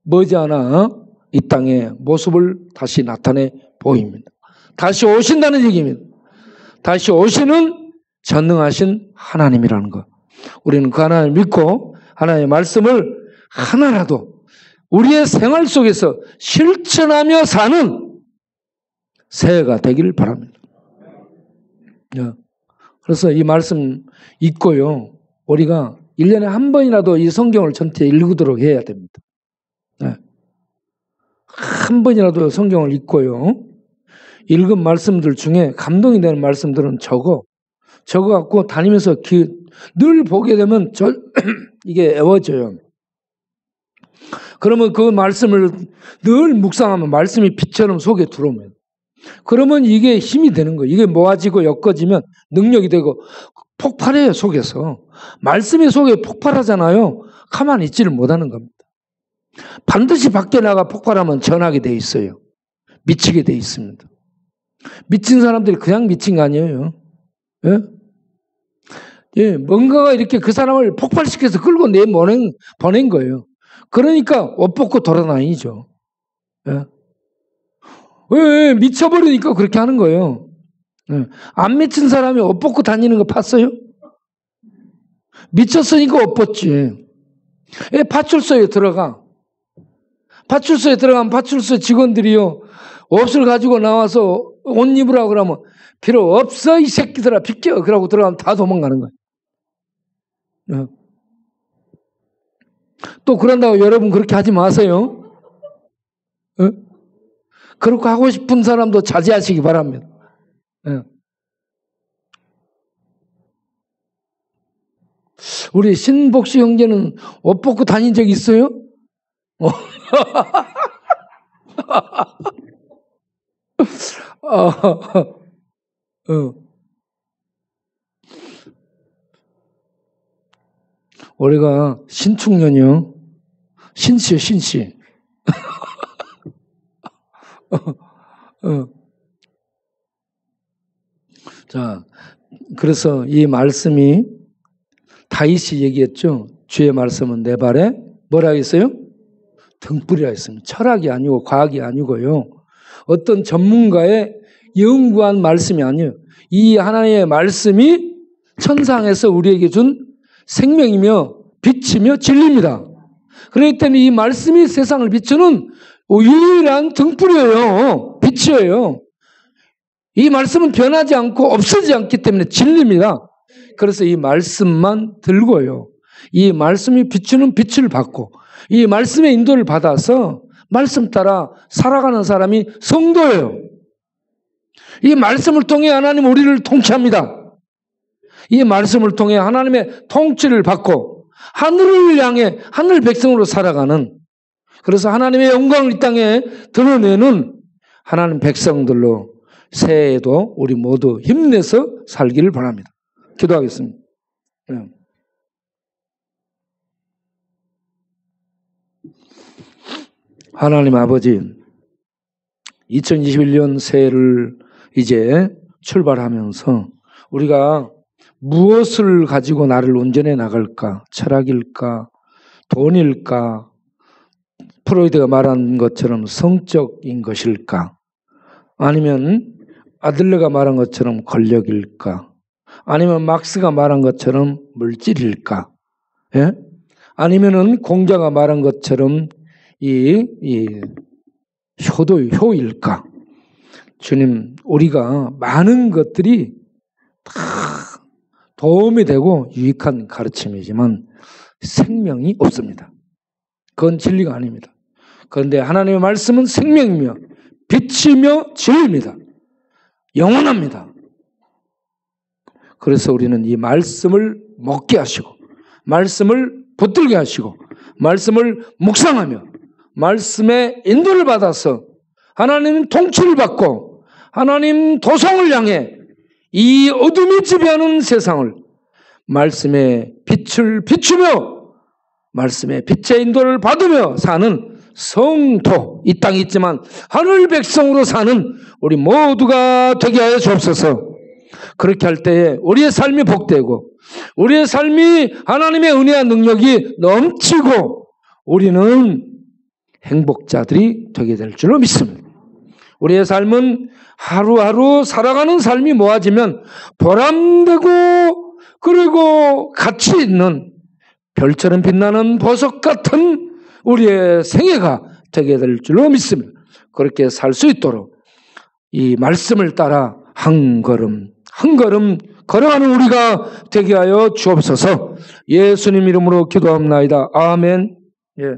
머지않아 이 땅의 모습을 다시 나타내 보입니다. 다시 오신다는 얘기입니다. 다시 오시는 전능하신 하나님이라는 것. 우리는 그 하나님을 믿고 하나님의 말씀을 하나라도 우리의 생활 속에서 실천하며 사는 새해가 되기를 바랍니다. 그래서 이 말씀 읽고요. 우리가 1년에 한 번이라도 이 성경을 전체 읽도록 해야 됩니다. 한 번이라도 성경을 읽고요. 읽은 말씀들 중에 감동이 되는 말씀들은 적어갖고 다니면서 늘 보게 되면 이게 애워져요. 그러면 그 말씀을 늘 묵상하면 말씀이 빛처럼 속에 들어오면 그러면 이게 힘이 되는 거예요. 이게 모아지고 엮어지면 능력이 되고 폭발해요. 속에서. 말씀이 속에 폭발하잖아요. 가만히 있지를 못하는 겁니다. 반드시 밖에 나가 폭발하면 전하게 돼 있어요. 미치게 돼 있습니다. 미친 사람들이 그냥 미친 거 아니에요. 예? 예, 뭔가가 이렇게 그 사람을 폭발시켜서 끌고 보낸 거예요. 그러니까 옷 벗고 돌아다니죠. 예? 왜 미쳐버리니까 그렇게 하는 거예요. 예. 안 미친 사람이 옷 벗고 다니는 거 봤어요? 미쳤으니까 옷 벗지. 예, 파출소에 들어가. 파출소에 들어가면 파출소 직원들이요. 옷을 가지고 나와서 옷 입으라고 그러면 필요 없어 이 새끼들아 비켜 그러고 들어가면 다 도망가는 거예요. 예. 또 그런다고 여러분 그렇게 하지 마세요. 예? 그렇게 하고 싶은 사람도 자제하시기 바랍니다. 예. 우리 신복씨 형제는 옷 벗고 다닌 적 있어요? 우리가 신축년이요. 신씨요, 신씨. 자, 그래서 이 말씀이 다윗이 얘기했죠. 주의 말씀은 내 발에 뭐라 했어요? 등불이라 했습니다. 철학이 아니고 과학이 아니고요. 어떤 전문가의 연구한 말씀이 아니에요. 이 하나님의 말씀이 천상에서 우리에게 준 생명이며 빛이며 진리입니다. 그렇기 때문에 이 말씀이 세상을 비추는 유일한 등불이에요. 빛이에요. 이 말씀은 변하지 않고 없어지지 않기 때문에 진리입니다. 그래서 이 말씀만 들고요. 이 말씀이 비추는 빛을 받고 이 말씀의 인도를 받아서 말씀 따라 살아가는 사람이 성도예요. 이 말씀을 통해 하나님 우리를 통치합니다. 이 말씀을 통해 하나님의 통치를 받고 하늘을 향해 하늘 백성으로 살아가는 그래서 하나님의 영광을 이 땅에 드러내는 하나님 백성들로 새해에도 우리 모두 힘내서 살기를 바랍니다. 기도하겠습니다. 하나님 아버지 2021년 새해를 이제 출발하면서 우리가 무엇을 가지고 나를 운전해 나갈까? 철학일까? 돈일까? 프로이드가 말한 것처럼 성적인 것일까? 아니면 아들레가 말한 것처럼 권력일까? 아니면 막스가 말한 것처럼 물질일까? 예? 아니면은 공자가 말한 것처럼 이 효일까? 주님, 우리가 많은 것들이 다 도움이 되고 유익한 가르침이지만 생명이 없습니다. 그건 진리가 아닙니다. 그런데 하나님의 말씀은 생명이며 빛이며 진리입니다. 영원합니다. 그래서 우리는 이 말씀을 먹게 하시고 말씀을 붙들게 하시고 말씀을 묵상하며 말씀의 인도를 받아서 하나님 통치를 받고 하나님 도성을 향해 이 어둠이 지배하는 세상을 말씀의 빛을 비추며 말씀의 빛의 인도를 받으며 사는 성도, 이 땅에 있지만 하늘 백성으로 사는 우리 모두가 되게 하여 주옵소서. 그렇게 할 때에 우리의 삶이 복되고 우리의 삶이 하나님의 은혜와 능력이 넘치고 우리는 행복자들이 되게 될 줄로 믿습니다. 우리의 삶은 하루하루 살아가는 삶이 모아지면 보람되고 그리고 가치 있는 별처럼 빛나는 보석 같은 우리의 생애가 되게 될 줄로 믿습니다. 그렇게 살 수 있도록 이 말씀을 따라 한 걸음 한 걸음 걸어가는 우리가 되게 하여 주옵소서. 예수님 이름으로 기도합나이다. 아멘. 예.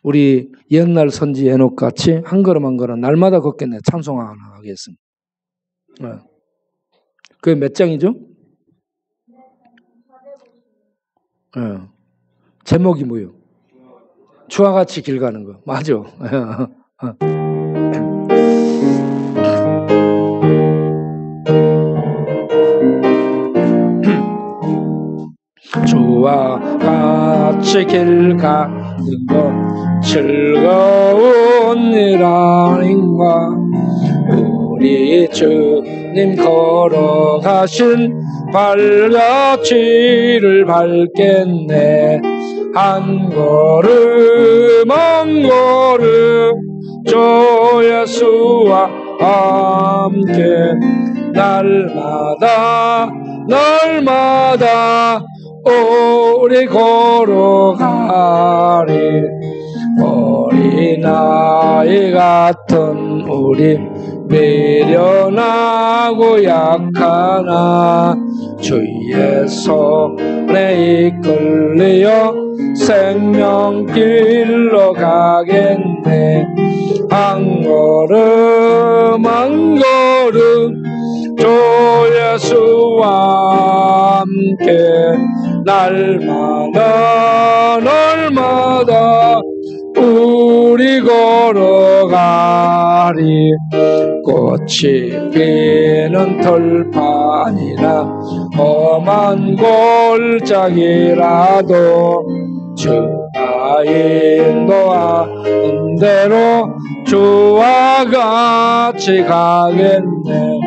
우리 옛날 선지 에녹 같이 한 걸음 한 걸음 날마다 걷겠네. 찬송 하나 하겠습니다. 그게 몇 장이죠? 제목이 뭐예요? 주와 같이 길 가는 거. 맞아. 주와 같이 길 가는 거 즐거운 일 아닌가. 우리 주님 걸어가신 발자취를 밟겠네. 한 걸음 한 걸음 주 예수와 함께 날마다 날마다 우리 걸어가리. 어린아이 같은 우리 미련하고 약하나 주의 손에 이끌려 생명길로 가겠네. 한 걸음 한 걸음 주 예수와 함께 날마다 날마다 우리 걸어가리. 꽃이 피는 들판이나 험한 골짜기라도 주가 인도하는 대로 주와 같이 가겠네.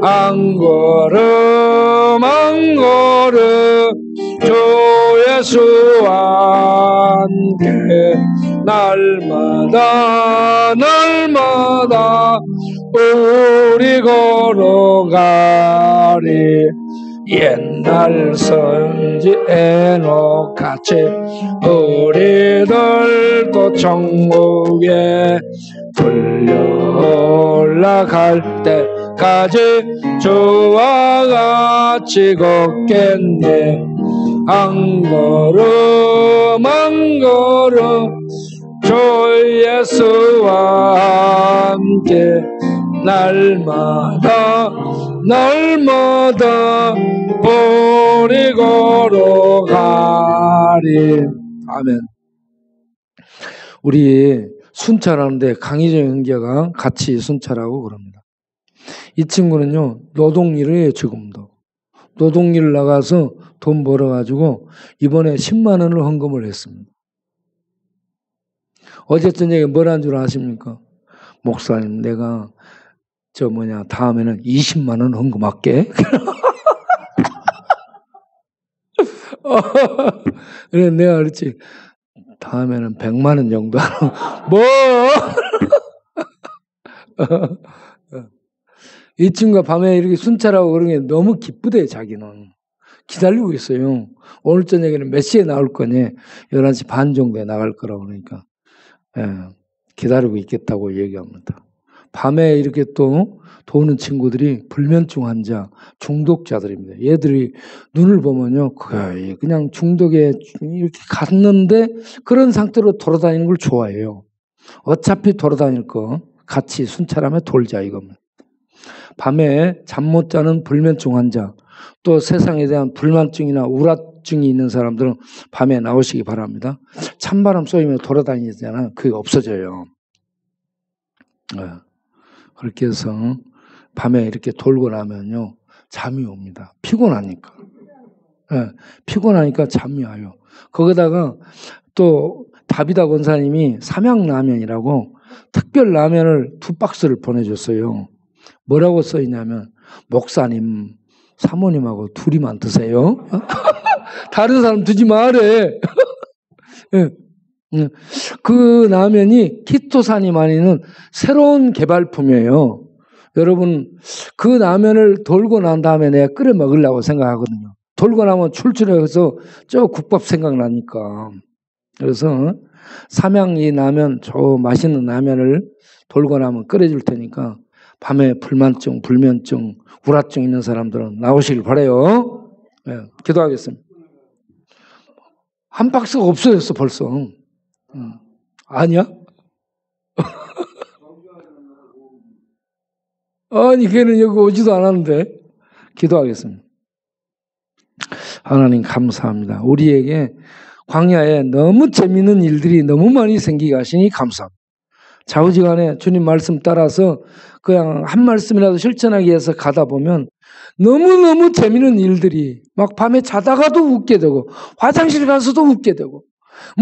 한 걸음 한 걸음 주 예수와 함께 날마다 날마다 우리 걸어가리. 옛날 선지 에녹같이 우리들도 천국에 불려 올라갈 때까지 주와 같이 걷겠네. 한 걸음 한 걸음 주 예수와 함께 날마다 날마다 우리 걸어가리. 아멘. 우리 순찰하는데 강희정 형제가 같이 순찰하고 그럽니다. 이 친구는요 노동일을 해요. 지금도 노동일 나가서 돈 벌어가지고 이번에 10만 원을 헌금을 했습니다. 어제 저녁에 뭐라는 줄 아십니까? 목사님 내가 다음에는 20만 원 헌금할게. 그래 내가 그렇지 다음에는 100만 원 정도 뭐? 이 친구가 밤에 이렇게 순찰하고 그런 게 너무 기쁘대. 자기는 기다리고 있어요. 오늘 저녁에는 몇 시에 나올 거니? 11시 반 정도에 나갈 거라고 그러니까 기다리고 있겠다고 얘기합니다. 밤에 이렇게 또 도는 친구들이 불면증 환자, 중독자들입니다. 얘들이 눈을 보면요, 거의 그냥 중독에 이렇게 갔는데 그런 상태로 돌아다니는 걸 좋아해요. 어차피 돌아다닐 거 같이 순찰하며 돌자 이겁니다. 밤에 잠 못 자는 불면증 환자, 또 세상에 대한 불만증이나 우울증이 있는 사람들은 밤에 나오시기 바랍니다. 찬바람 쏘이며 돌아다니잖아요. 그게 없어져요. 그렇게 해서 밤에 이렇게 돌고 나면요, 잠이 옵니다. 피곤하니까. 피곤하니까 잠이 와요. 거기다가 또 다비다 권사님이 삼양라면이라고 특별 라면을 2박스를 보내줬어요. 뭐라고 써있냐면, 목사님, 사모님하고 둘이만 드세요. 다른 사람 두지 마래. 그 라면이 키토산이 많이 있는 새로운 개발품이에요. 여러분, 그 라면을 돌고 난 다음에 내가 끓여 먹으려고 생각하거든요. 돌고 나면 출출해서 저 국밥 생각나니까. 그래서 삼양 이 라면, 저 맛있는 라면을 돌고 나면 끓여줄 테니까 밤에 불만증, 불면증, 우울증 있는 사람들은 나오시길 바라요. 네, 기도하겠습니다. 한 박스가 없어졌어 벌써. 아니야? 아니 걔는 여기 오지도 않았는데. 기도하겠습니다. 하나님 감사합니다. 우리에게 광야에 너무 재미있는 일들이 너무 많이 생기게 하시니 감사합니다. 좌우지간에 주님 말씀 따라서 그냥 한 말씀이라도 실천하기 위해서 가다 보면 너무너무 재미있는 일들이 막 밤에 자다가도 웃게 되고 화장실 가서도 웃게 되고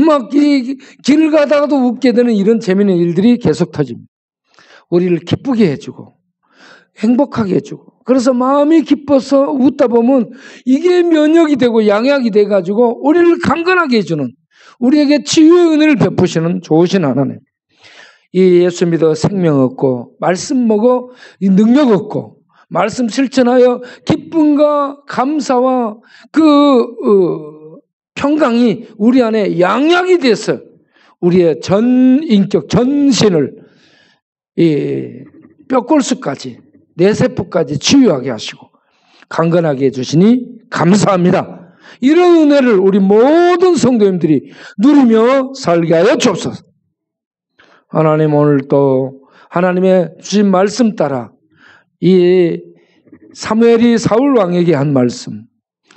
막 길 가다가도 웃게 되는 이런 재미있는 일들이 계속 터집니다. 우리를 기쁘게 해주고 행복하게 해주고 그래서 마음이 기뻐서 웃다 보면 이게 면역이 되고 양약이 돼가지고 우리를 강건하게 해주는 우리에게 치유의 은혜를 베푸시는 좋으신 하나님. 이 예수 믿어 생명 얻고 말씀 먹어 능력 얻고 말씀 실천하여 기쁨과 감사와 평강이 우리 안에 양약이 돼서 우리의 전 인격 전신을 이 뼈골수까지 뇌세포까지 치유하게 하시고 강건하게 해주시니 감사합니다. 이런 은혜를 우리 모든 성도님들이 누리며 살게 하여 주옵소서. 하나님 오늘 또 하나님의 주신 말씀 따라 이 사무엘이 사울 왕에게 한 말씀,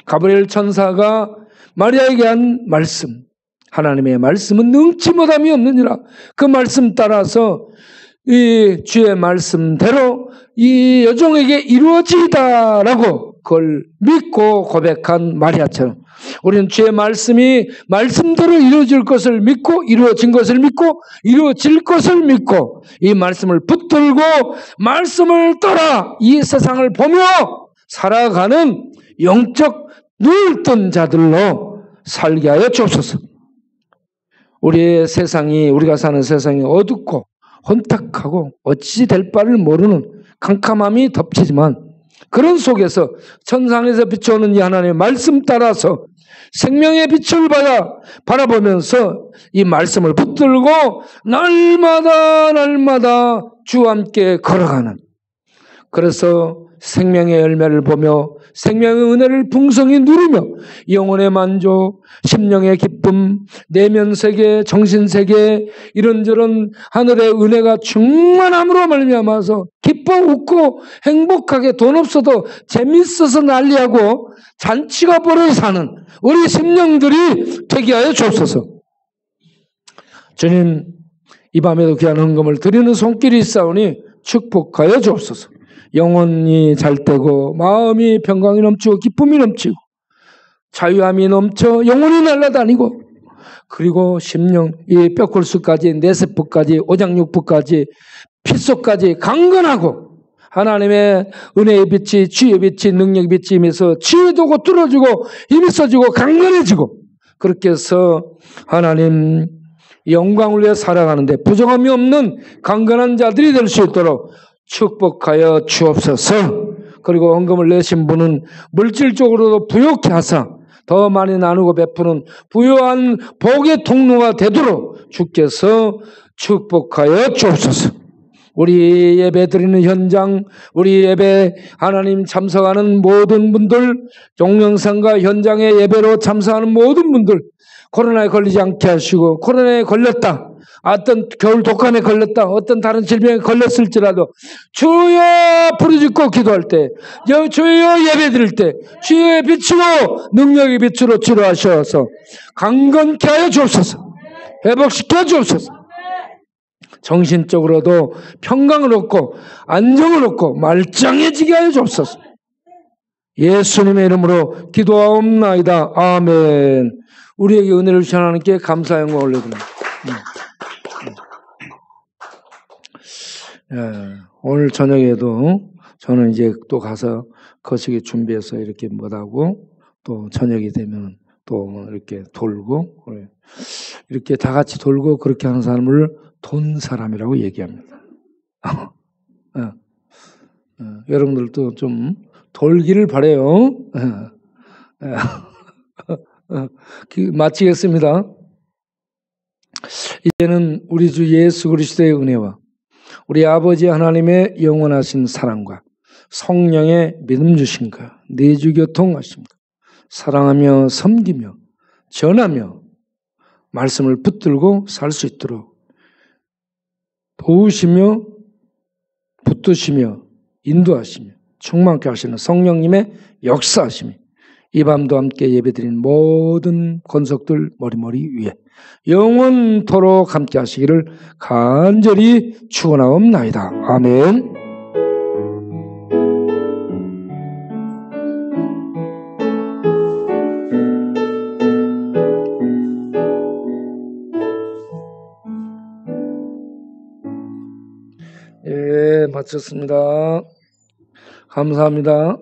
가브리엘 천사가 마리아에게 한 말씀, 하나님의 말씀은 능치 못함이 없느니라. 그 말씀 따라서 이 주의 말씀대로 이 여종에게 이루어지다라고 그걸 믿고 고백한 마리아처럼 우리는 주의 말씀이 말씀대로 이루어질 것을 믿고 이루어진 것을 믿고 이루어질 것을 믿고 이 말씀을 붙들고 말씀을 따라 이 세상을 보며 살아가는 영적 눈을 뜬 자들로 살게 하여 주옵소서. 우리의 세상이 우리가 사는 세상이 어둡고 혼탁하고 어찌 될 바를 모르는 캄캄함이 덮치지만 그런 속에서 천상에서 비춰오는 이 하나님의 말씀 따라서 생명의 빛을 바라보면서 이 말씀을 붙들고 날마다 주와 함께 걸어가는 그래서 생명의 열매를 보며 생명의 은혜를 풍성히 누리며 영혼의 만족, 심령의 기쁨, 내면세계, 정신세계 이런저런 하늘의 은혜가 충만함으로 말미암아서 기뻐 웃고 행복하게 돈 없어도 재밌어서 난리하고 잔치가 벌어 사는 우리 심령들이 되게 하여 주옵소서. 주님 이 밤에도 귀한 헌금을 드리는 손길이 있사오니 축복하여 주옵소서. 영혼이 잘되고 마음이 평강이 넘치고 기쁨이 넘치고 자유함이 넘쳐 영혼이 날아다니고 그리고 심령 이 뼈골수까지 뇌세포까지 오장육부까지 핏속까지 강건하고 하나님의 은혜의 빛이 주의 빛이 능력의 빛이 임해서 치유되고 뚫어지고 힘이 써지고 강건해지고 그렇게 해서 하나님 영광을 위해 살아가는데 부족함이 없는 강건한 자들이 될 수 있도록 축복하여 주옵소서. 그리고 헌금을 내신 분은 물질적으로도 부욕케 하사 더 많이 나누고 베푸는 부유한 복의 통로가 되도록 주께서 축복하여 주옵소서. 우리 예배 드리는 현장, 우리 예배 하나님 참석하는 모든 분들, 동영상과 현장의 예배로 참석하는 모든 분들 코로나에 걸리지 않게 하시고, 코로나에 걸렸다, 어떤 겨울 독감에 걸렸다, 어떤 다른 질병에 걸렸을지라도 주여 부르짖고 기도할 때, 주여 예배 드릴 때 주여의 빛으로, 능력의 빛으로 치료하셔서 강건케 하여 주옵소서. 회복시켜 주옵소서. 정신적으로도 평강을 얻고 안정을 얻고 말짱해지게 하여 주옵소서. 예수님의 이름으로 기도하옵나이다. 아멘. 우리에게 은혜를 주신 하나님께 감사 영광 올려드립니다. 오늘 저녁에도 저는 이제 또 가서 거시기 준비해서 이렇게 못하고, 또 저녁이 되면 또 이렇게 돌고, 이렇게 다 같이 돌고 그렇게 하는 사람을 돈 사람이라고 얘기합니다. 여러분들도 좀 돌기를 바라요. 마치겠습니다. 이제는 우리 주 예수 그리스도의 은혜와 우리 아버지 하나님의 영원하신 사랑과 성령의 믿음 주신가, 내주 교통하심과, 사랑하며 섬기며 전하며 말씀을 붙들고 살 수 있도록 도우시며 붙드시며 인도하시며 충만케 하시는 성령님의 역사하심이 이 밤도 함께 예배드린 모든 권속들 머리머리 위에 영원토록 함께 하시기를 간절히 축원하옵나이다. 아멘. 예, 마쳤습니다. 감사합니다.